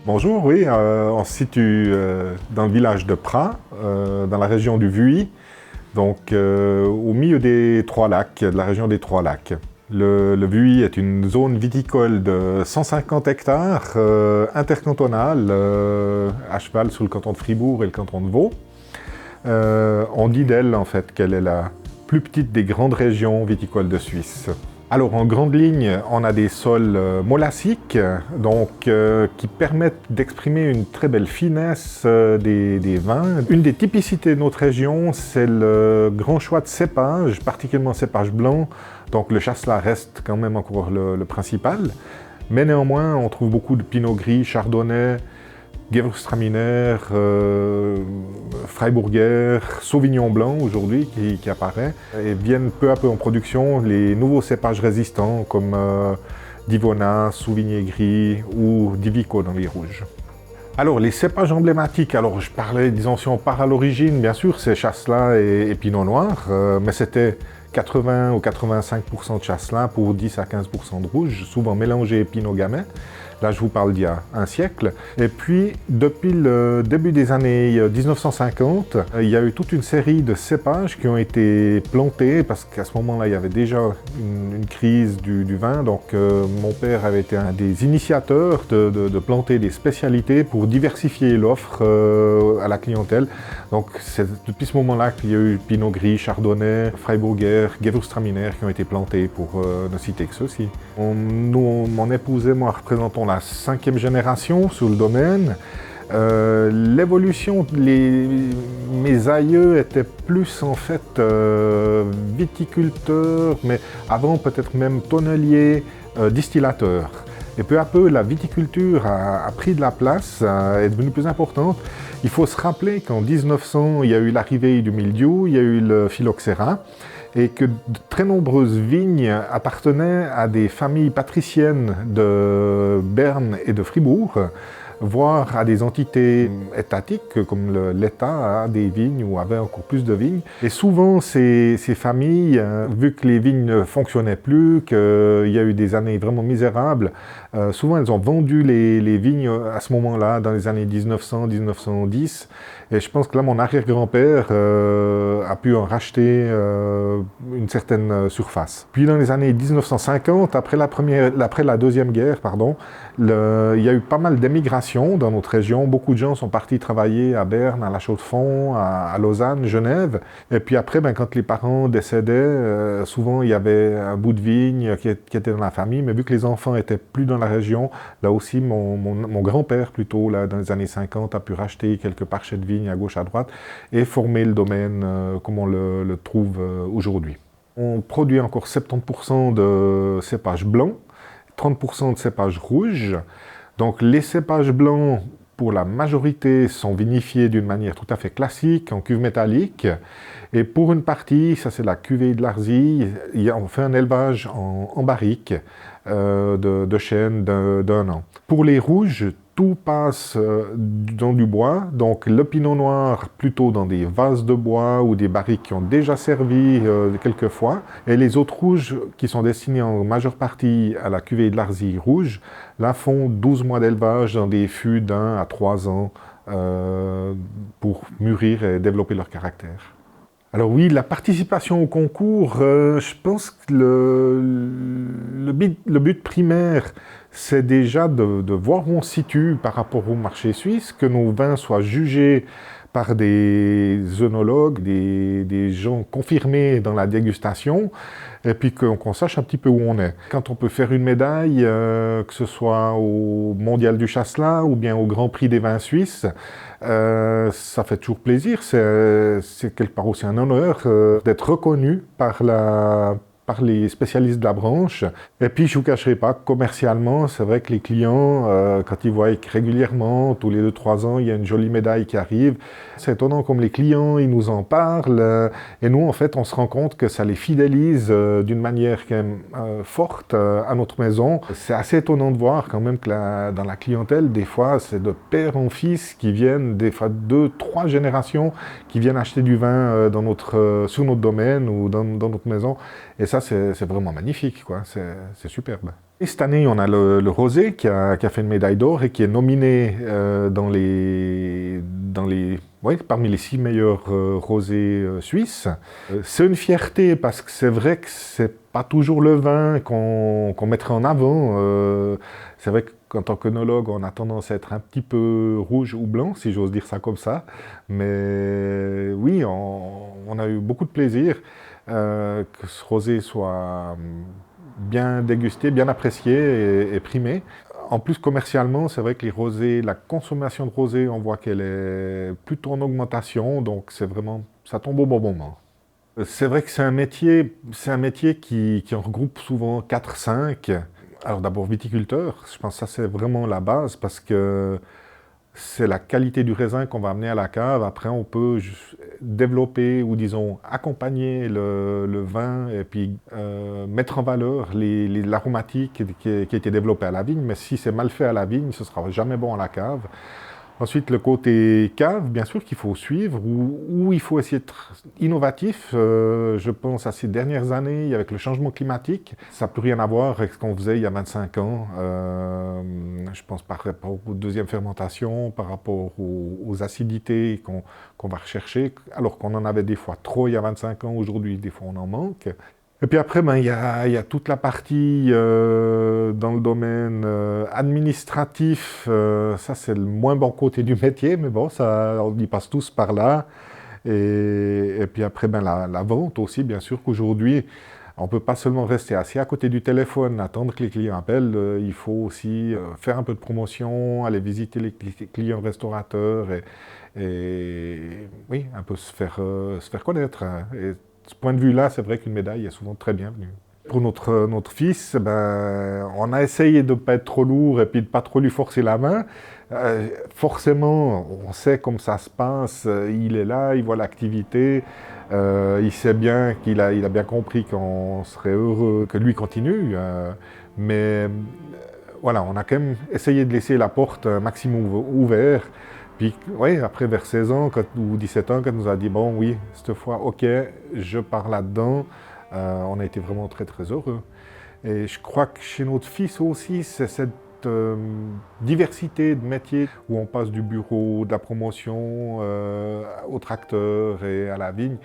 Bonjour, oui, on se situe dans le village de Pras, dans la région du Vuy, donc au milieu des Trois Lacs, de la région des Trois Lacs. Le Vuy est une zone viticole de 150 hectares, intercantonale, à cheval sur le canton de Fribourg et le canton de Vaud. On dit d'elle en fait qu'elle est la plus petite des grandes régions viticoles de Suisse. Alors en grande ligne, on a des sols molassiques, donc, qui permettent d'exprimer une très belle finesse des vins. Une des typicités de notre région, c'est le grand choix de cépages, particulièrement cépages blancs. Donc le chasselas reste quand même encore le principal. Mais néanmoins, on trouve beaucoup de pinot gris, chardonnay, Gewürztraminer, Freiburger, Sauvignon blanc aujourd'hui qui apparaît, et viennent peu à peu en production les nouveaux cépages résistants comme Divona, Sauvigné gris ou Divico dans les rouges. Alors les cépages emblématiques, alors je parlais, disons si on part à l'origine, bien sûr c'est chasselas et pinot noir, mais c'était 80 ou 85% de chasselas pour 10 à 15% de rouge, souvent mélangé pinot gamay. Là, je vous parle d'il y a un siècle. Et puis, depuis le début des années 1950, il y a eu toute une série de cépages qui ont été plantés, parce qu'à ce moment-là, il y avait déjà une crise du vin. Donc, mon père avait été un des initiateurs de planter des spécialités pour diversifier l'offre à la clientèle. Donc, c'est depuis ce moment-là qu'il y a eu Pinot Gris, Chardonnay, Freiburger, Gewürztraminer qui ont été plantés, pour ne citer que ceux-ci. Mon épouse et moi représentons la 5e génération sur le domaine. L'évolution, mes aïeux étaient plus en fait viticulteurs, mais avant peut-être même tonneliers, distillateurs. Et peu à peu, la viticulture a pris de la place, est devenue plus importante. Il faut se rappeler qu'en 1900, il y a eu l'arrivée du mildiou, il y a eu le phylloxéra, et que de très nombreuses vignes appartenaient à des familles patriciennes de Berne et de Fribourg, voire à des entités étatiques, comme l'État a des vignes ou avait encore plus de vignes. Et souvent, ces familles, vu que les vignes ne fonctionnaient plus, qu'il y a eu des années vraiment misérables, souvent elles ont vendu les vignes à ce moment-là, dans les années 1900-1910. Et je pense que là, mon arrière-grand-père a pu en racheter une certaine surface. Puis dans les années 1950, après la Deuxième Guerre, il y a eu pas mal d'émigration dans notre région. Beaucoup de gens sont partis travailler à Berne, à La Chaux-de-Fonds, à Lausanne, Genève. Et puis après, quand les parents décédaient, souvent il y avait un bout de vigne qui était dans la famille. Mais vu que les enfants étaient plus dans la région, là aussi, mon grand-père, plutôt, là, dans les années 50, a pu racheter quelques parchets de vigne à gauche, à droite, et former le domaine comme on le trouve aujourd'hui. On produit encore 70% de cépages blancs, 30% de cépages rouges. Donc les cépages blancs, pour la majorité, sont vinifiés d'une manière tout à fait classique, en cuve métallique. Et pour une partie, ça c'est la cuvée de l'Arzille, on fait un élevage en barrique de chêne d'un an. Pour les rouges, tout passe dans du bois, donc le pinot noir plutôt dans des vases de bois ou des barriques qui ont déjà servi quelques fois, et les autres rouges qui sont destinés en majeure partie à la cuvée de l'Arzille rouge, là font 12 mois d'élevage dans des fûts d'1 à 3 ans pour mûrir et développer leur caractère. Alors oui, la participation au concours, je pense que le but primaire, c'est déjà de voir où on se situe par rapport au marché suisse, que nos vins soient jugés par des œnologues, des gens confirmés dans la dégustation, et puis qu'on sache un petit peu où on est. Quand on peut faire une médaille, que ce soit au Mondial du Chasselas ou bien au Grand Prix des vins suisses, ça fait toujours plaisir, c'est quelque part aussi un honneur d'être reconnu par les spécialistes de la branche. Et puis, je ne vous cacherai pas, commercialement, c'est vrai que les clients, quand ils voient que régulièrement, tous les 2-3 ans, il y a une jolie médaille qui arrive, c'est étonnant comme les clients, ils nous en parlent. Et nous, en fait, on se rend compte que ça les fidélise d'une manière quand même forte à notre maison. C'est assez étonnant de voir quand même que dans la clientèle, des fois, c'est de père en fils qui viennent, des fois 2-3 générations, qui viennent acheter du vin sur notre domaine ou dans notre maison. Et ça, c'est vraiment magnifique, quoi. C'est superbe. Et cette année, on a le rosé qui a fait une médaille d'or et qui est nominé parmi les 6 meilleurs rosés suisses. C'est une fierté parce que c'est vrai que c'est pas toujours le vin qu'on mettrait en avant. C'est vrai qu'en tant qu'œnologue, on a tendance à être un petit peu rouge ou blanc, si j'ose dire ça comme ça. Mais oui, on a eu beaucoup de plaisir que ce rosé soit bien dégusté, bien apprécié et primé. En plus, commercialement, c'est vrai que les rosés, la consommation de rosé, on voit qu'elle est plutôt en augmentation, donc c'est vraiment, ça tombe au bon moment. C'est vrai que c'est un métier qui en regroupe souvent 4-5. Alors d'abord viticulteur, je pense que ça c'est vraiment la base parce que c'est la qualité du raisin qu'on va amener à la cave. Après, on peut développer ou disons accompagner le vin et puis mettre en valeur l'aromatique qui a été développé à la vigne. Mais si c'est mal fait à la vigne, ce sera jamais bon à la cave. Ensuite, le côté cave, bien sûr qu'il faut suivre, où il faut essayer d'être innovatif. Je pense à ces dernières années, avec le changement climatique, ça n'a plus rien à voir avec ce qu'on faisait il y a 25 ans. Je pense par rapport aux deuxièmes fermentations, par rapport aux acidités qu'on va rechercher, alors qu'on en avait des fois trop il y a 25 ans, aujourd'hui des fois on en manque. Et puis après, il y a toute la partie dans le domaine administratif. Ça, c'est le moins bon côté du métier, mais bon, ça, on y passe tous par là. Et puis après, la vente aussi, bien sûr qu'aujourd'hui, on ne peut pas seulement rester assis à côté du téléphone, attendre que les clients appellent. Il faut aussi faire un peu de promotion, aller visiter les clients restaurateurs et oui, un peu se faire connaître, hein. Et de ce point de vue-là, c'est vrai qu'une médaille est souvent très bienvenue. Pour notre fils, on a essayé de ne pas être trop lourd et puis de ne pas trop lui forcer la main. Forcément, on sait comme ça se passe. Il est là, il voit l'activité. Il sait bien il a bien compris qu'on serait heureux que lui continue. Mais voilà, on a quand même essayé de laisser la porte un maximum ouverte. Puis, oui, après, vers 16 ans ou 17 ans, quand il nous a dit, bon, oui, cette fois, ok, je pars là-dedans, on a été vraiment très, très heureux. Et je crois que chez notre fils aussi, c'est cette diversité de métiers où on passe du bureau, de la promotion, au tracteur et à la vigne.